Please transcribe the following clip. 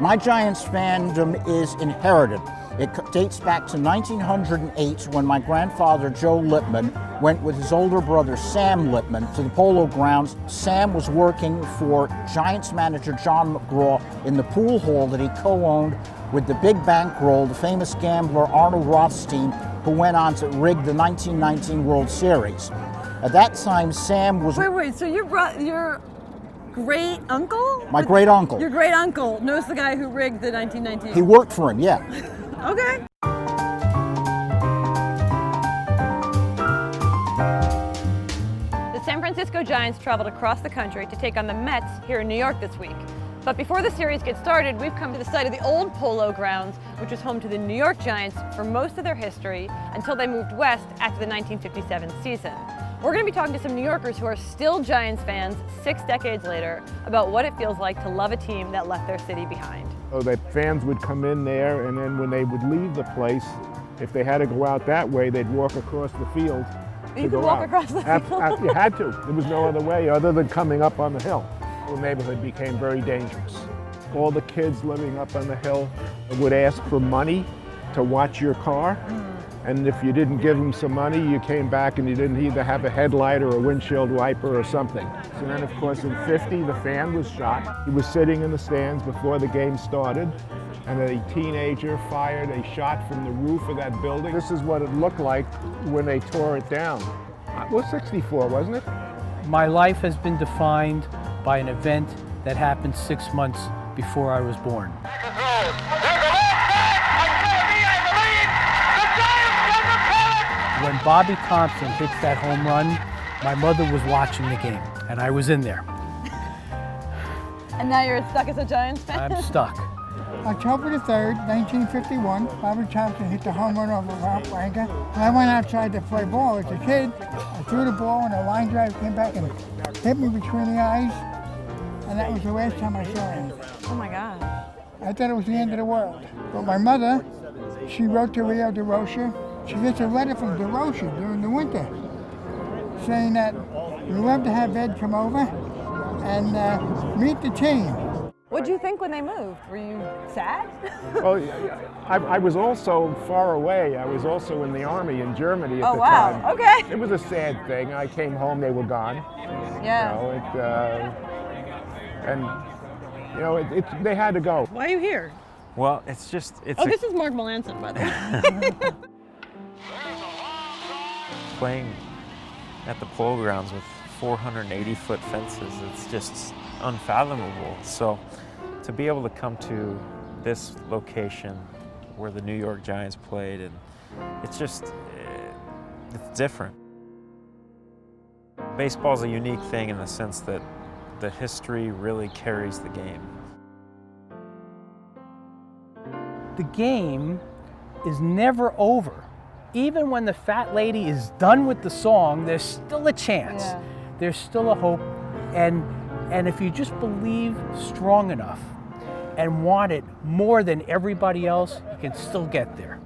My Giants fandom is inherited. It dates back to 1908 when my grandfather, Joe LIPPMAN, went with his older brother, Sam LIPPMAN, to the Polo Grounds. Sam was working for Giants manager John McGraw in the pool hall that he co-owned with the big bankroll, the famous gambler Arnold Rothstein, who went on to rig the 1919 World Series. At that time, Sam was... Wait, so your great uncle? My great uncle. Your great uncle knows the guy who rigged the 1919. He worked for him, yeah. Okay. The San Francisco Giants traveled across the country to take on the Mets here in New York this week. But before the series gets started, we've come to the site of the Old Polo Grounds, which was home to the New York Giants for most of their history until they moved west after the 1957 season. We're going to be talking to some New Yorkers who are still Giants fans 6 decades later about what it feels like to love a team that left their city behind. So that fans would come in there, and then when they would leave the place, if they had to go out that way, they'd walk across the field. You could walk across the field? You had to. There was no other way other than coming up on the hill. The neighborhood became very dangerous. All the kids living up on the hill would ask for money to watch your car. And if you didn't give them some money, you came back and you didn't either have a headlight or a windshield wiper or something. So then, of course, in '50, the fan was shot. He was sitting in the stands before the game started, and a teenager fired a shot from the roof of that building. This is what it looked like when they tore it down. It was '64, wasn't it? My life has been defined by an event that happened 6 months before I was born. When Bobby Thompson hits that home run, my mother was watching the game, and I was in there. And now you're as stuck as a Giants fan? I'm stuck. October the 3rd, 1951, Bobby Thompson hit the home run over Ralph Wanker. And I went outside to play ball as a kid. I threw the ball and a line drive came back and hit me between the eyes. And that was the last time I saw him. Oh my God. I thought it was the end of the world. But my mother, she wrote to Rio DeRocha. She gets a letter from DeRocha during the winter saying that we'd love to have Ed come over and meet the team. What did you think when they moved? Were you sad? Well, I was also far away. I was also in the army in Germany at the time. time. Okay. It was a sad thing. I came home, they were gone. Yeah. They had to go. Why are you here? Well, it's this is Mark Melanson, by the way. playing at the Polo Grounds with 480-foot fences. It's just unfathomable. So to be able to come to this location where the New York Giants played, and it's different. Baseball's a unique thing in the sense that the history really carries the game. The game is never over. Even when the fat lady is done with the song, there's still a chance. Yeah. There's still a hope. And if you just believe strong enough and want it more than everybody else, you can still get there.